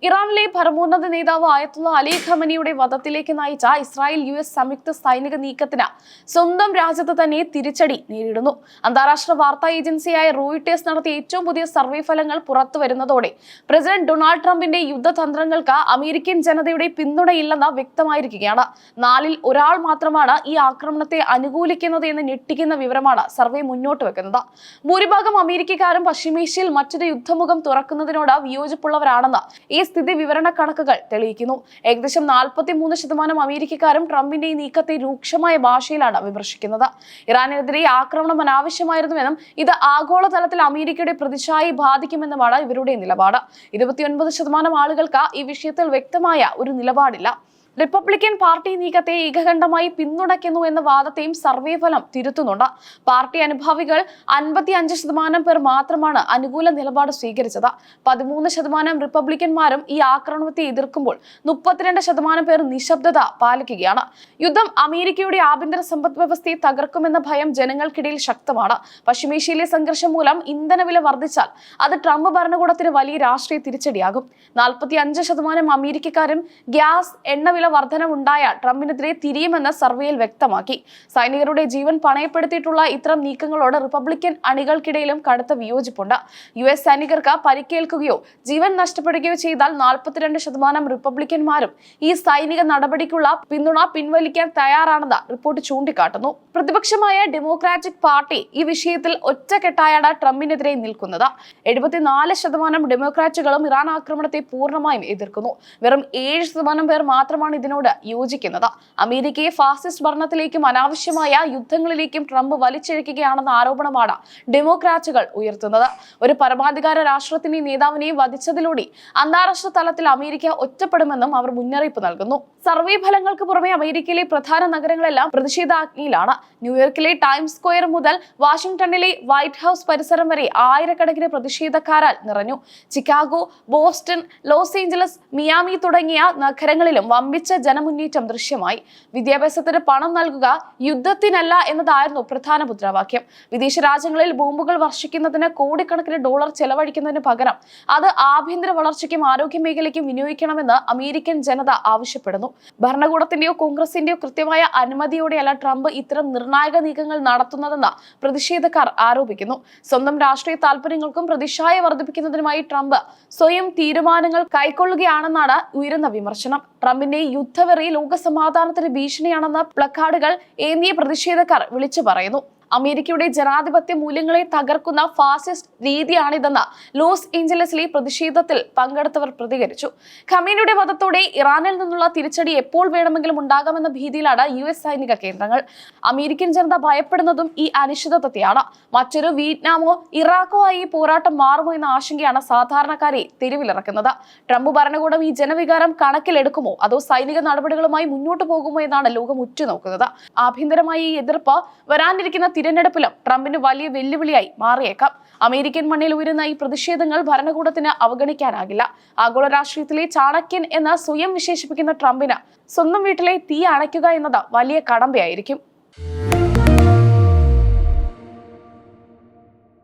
ഇറാനിലെ പരമോന്നത നേതാവ് ആയത്തുള്ള അലി ഖമനിയുടെ വധത്തിലേക്ക് നയിച്ച ഇസ്രായേൽ US സംയുക്ത സൈനിക നീക്കത്തിന് സ്വന്തം രാജ്യത്ത് തന്നെ തിരിച്ചടി നേരിടുന്നു. അന്താരാഷ്ട്ര വാർത്താ ഏജൻസിയായ റോയിട്ടേഴ്സ് നടത്തിയ ഏറ്റവും പുതിയ സർവേ ഫലങ്ങൾ പുറത്തുവരുന്നതോടെ പ്രസിഡന്റ് ഡൊണാൾഡ് ട്രംപിന്റെ യുദ്ധതന്ത്രങ്ങൾക്ക് അമേരിക്കൻ ജനതയുടെ പിന്തുണയില്ലെന്ന് വ്യക്തമായിരിക്കുകയാണ്. 4-ൽ 1 മാത്രമാണ് ഈ ആക്രമണത്തെ അനുകൂലിക്കുന്നത് എന്ന് ഞെട്ടിക്കുന്ന വിവരമാണ് സർവേ മുന്നോട്ട് വെക്കുന്നത്. ഭൂരിഭാഗം അമേരിക്കക്കാരും പശ്ചിമേഷ്യയിൽ മറ്റൊരു യുദ്ധമുഖം തുറക്കുന്നതിനോട് വിയോജിപ്പുള്ളവരാണെന്ന് ഈ സ്ഥിതി വിവരണ കണക്കുകൾ തെളിയിക്കുന്നു. ഏകദേശം 43% അമേരിക്കക്കാരും ട്രംപിന്റെ ഈ നീക്കത്തെ രൂക്ഷമായ ഭാഷയിലാണ് വിമർശിക്കുന്നത്. ഇറാനെതിരെ ആക്രമണം അനാവശ്യമായിരുന്നുവെന്നും ഇത് ആഗോളതലത്തിൽ അമേരിക്കയുടെ പ്രതിച്ഛായയെ ബാധിക്കുമെന്നുമാണ് ഇവരുടെ നിലപാട്. 29% ആളുകൾക്ക് ഈ വിഷയത്തിൽ വ്യക്തമായ ഒരു നിലപാടില്ല. റിപ്പബ്ലിക്കൻ പാർട്ടി നീക്കത്തെ ഏകകണ്ഠമായി പിന്തുണയ്ക്കുന്നു എന്ന വാദത്തെയും സർവേ ഫലം തിരുത്തുന്നുണ്ട്. പാർട്ടി അനുഭാവികൾ 55% പേർ മാത്രമാണ് അനുകൂല നിലപാട് സ്വീകരിച്ചത്. 13% റിപ്പബ്ലിക്കന്മാരും ഈ ആക്രമണത്തെ എതിർക്കുമ്പോൾ 32% പേർ നിശബ്ദത പാലിക്കുകയാണ്. യുദ്ധം അമേരിക്കയുടെ ആഭ്യന്തര സമ്പദ് വ്യവസ്ഥയെ തകർക്കുമെന്ന ഭയം ജനങ്ങൾക്കിടയിൽ ശക്തമാണ്. പശ്ചിമേഷ്യയിലെ സംഘർഷം മൂലം ഇന്ധനവില വർദ്ധിച്ചാൽ അത് ട്രംപ് ഭരണകൂടത്തിന് വലിയ രാഷ്ട്രീയ തിരിച്ചടിയാകും. 45% അമേരിക്കക്കാരും ഗ്യാസ് എണ്ണ വർധനവുണ്ടായാൽ ട്രംപിനെതിരെ തിരിയുമെന്ന് സർവേയിൽ വ്യക്തമാക്കി. സൈനികരുടെ ജീവൻ പണയപ്പെടുത്തിയിട്ടുള്ള ഇത്തരം നീക്കങ്ങളോട് റിപ്പബ്ലിക്കൻ അണികൾക്കിടയിലും കടുത്ത വിയോജിപ്പുണ്ട്. US സൈനികർക്ക് പരിക്കേൽക്കുകയോ ജീവൻ നഷ്ടപ്പെടുകയോ ചെയ്താൽ 42% റിപ്പബ്ലിക്കന്മാരും ഈ സൈനിക നടപടിക്കുള്ള പിന്തുണ പിൻവലിക്കാൻ തയ്യാറാണെന്ന് റിപ്പോർട്ട് ചൂണ്ടിക്കാട്ടുന്നു. പ്രതിപക്ഷമായ ഡെമോക്രാറ്റിക് പാർട്ടി ഈ വിഷയത്തിൽ ഒറ്റക്കെട്ടായാണ് ട്രംപിനെതിരെ നിൽക്കുന്നത്. 74% ഡെമോക്രാറ്റുകളും ഇറാൻ ആക്രമണത്തെ പൂർണ്ണമായും എതിർക്കുന്നു. വെറും 7% പേർ മാത്രമാണ് ഇതിനോട് യോജിക്കുന്നത്. അമേരിക്കയെ ഫാസിസ്റ്റ് ഭരണത്തിലേക്കും അനാവശ്യമായ യുദ്ധങ്ങളിലേക്കും ട്രംപ് വലിച്ചിഴക്കുകയാണെന്ന ആരോപണമാണ് ഡെമോക്രാറ്റുകൾ ഉയർത്തുന്നത്. ഒരു പരമാധികാര രാഷ്ട്രത്തിന്റെ നേതാവിനെ വധിച്ചതിലൂടെ അന്താരാഷ്ട്ര തലത്തിൽ അമേരിക്ക ഒറ്റപ്പെടുമെന്നും അവർ മുന്നറിയിപ്പ് നൽകുന്നു. സർവേ ഫലങ്ങൾക്ക് പുറമെ അമേരിക്കയിലെ പ്രധാന നഗരങ്ങളെല്ലാം പ്രതിഷേധാഗ്നിയിലാണ്. ന്യൂയോർക്കിലെ ടൈംസ് സ്ക്വയർ മുതൽ വാഷിംഗ്ടണിലെ വൈറ്റ് ഹൌസ് പരിസരം വരെ ആയിരക്കണക്കിന് പ്രതിഷേധക്കാരാൽ നിറഞ്ഞു. Chicago, Boston, loss Angeles, Miami തുടങ്ങിയ നഗരങ്ങളിലും വമ്പിച്ച ജനമുന്നേറ്റം ദൃശ്യമായി. വിദ്യാഭ്യാസത്തിന് പണം നൽകുക, യുദ്ധത്തിനല്ല എന്നതായിരുന്നു പ്രധാന മുദ്രാവാക്യം. വിദേശ രാജ്യങ്ങളിൽ ബോംബുകൾ വർഷിക്കുന്നതിന് കോടിക്കണക്കിന് ഡോളർ ചെലവഴിക്കുന്നതിന് പകരം അത് ആഭ്യന്തര വളർച്ചയ്ക്കും ആരോഗ്യ മേഖലയ്ക്കും വിനിയോഗിക്കണമെന്ന് അമേരിക്കൻ ജനത ആവശ്യപ്പെടുന്നു. ഭരണകൂടത്തിന്റെയോ കോൺഗ്രസിന്റെയോ കൃത്യമായ അനുമതിയോടെയല്ല ട്രംപ് ഇത്തരം നിർണായക നീക്കങ്ങൾ നടത്തുന്നതെന്ന് പ്രതിഷേധക്കാർ ആരോപിക്കുന്നു. സ്വന്തം രാഷ്ട്രീയ താല്പര്യങ്ങൾക്കും പ്രതിച്ഛായ വർദ്ധിപ്പിക്കുന്നതിനുമായി ട്രംപ് സ്വയം തീരുമാനങ്ങൾ കൈക്കൊള്ളുകയാണെന്നാണ് ഉയരുന്ന വിമർശനം. ട്രംപിന്റെ യുദ്ധവെറി ലോകസമാധാനത്തിന് ഭീഷണിയാണെന്ന് പ്ലക്കാർഡുകൾ ഏന്തിയ പ്രതിഷേധക്കാർ വിളിച്ചു പറയുന്നു. അമേരിക്കയുടെ ജനാധിപത്യ മൂല്യങ്ങളെ തകർക്കുന്ന ഫാസിസ്റ്റ് രീതിയാണിതെന്ന് ലോസ് ഏഞ്ചലസിലെ പ്രതിഷേധത്തിൽ പങ്കെടുത്തവർ പ്രതികരിച്ചു. ഖമേനിയുടെ വധത്തോടെ ഇറാനിൽ നിന്നുള്ള തിരിച്ചടി എപ്പോൾ വേണമെങ്കിലും ഉണ്ടാകാമെന്ന ഭീതിയിലാണ് US സൈനിക കേന്ദ്രങ്ങൾ. അമേരിക്കൻ ജനത ഭയപ്പെടുന്നതും ഈ അനിശ്ചിതത്വത്തെയാണ്. മറ്റൊരു വിയറ്റ്നാമോ ഇറാഖോ ആയി പോരാട്ടം മാറുമോ എന്ന ആശങ്കയാണ് സാധാരണക്കാരെ തെരുവിലിറക്കുന്നത്. ട്രംപ് ഭരണകൂടം ഈ ജനവികാരം കണക്കിലെടുക്കുമോ അതോ സൈനിക നടപടികളുമായി മുന്നോട്ട് പോകുമോ എന്നാണ് ലോകം ഉറ്റുനോക്കുന്നത്. ആഭ്യന്തരമായി ഈ എതിർപ്പ് വരാനിരിക്കുന്ന തിരഞ്ഞെടുപ്പിലും ട്രംപിന് വലിയ വെല്ലുവിളിയായി മാറിയേക്കാം. അമേരിക്കൻ മണ്ണിൽ ഉയരുന്ന ഈ പ്രതിഷേധങ്ങൾ ഭരണകൂടത്തിന് അവഗണിക്കാനാകില്ല. ആഗോള രാഷ്ട്രീയത്തിലെ ചാണക്യൻ എന്ന് സ്വയം വിശേഷിപ്പിക്കുന്ന ട്രംപിന് സ്വന്തം വീട്ടിലെ തീ അണയ്ക്കുക എന്നത് വലിയ കടമ്പയായിരിക്കും.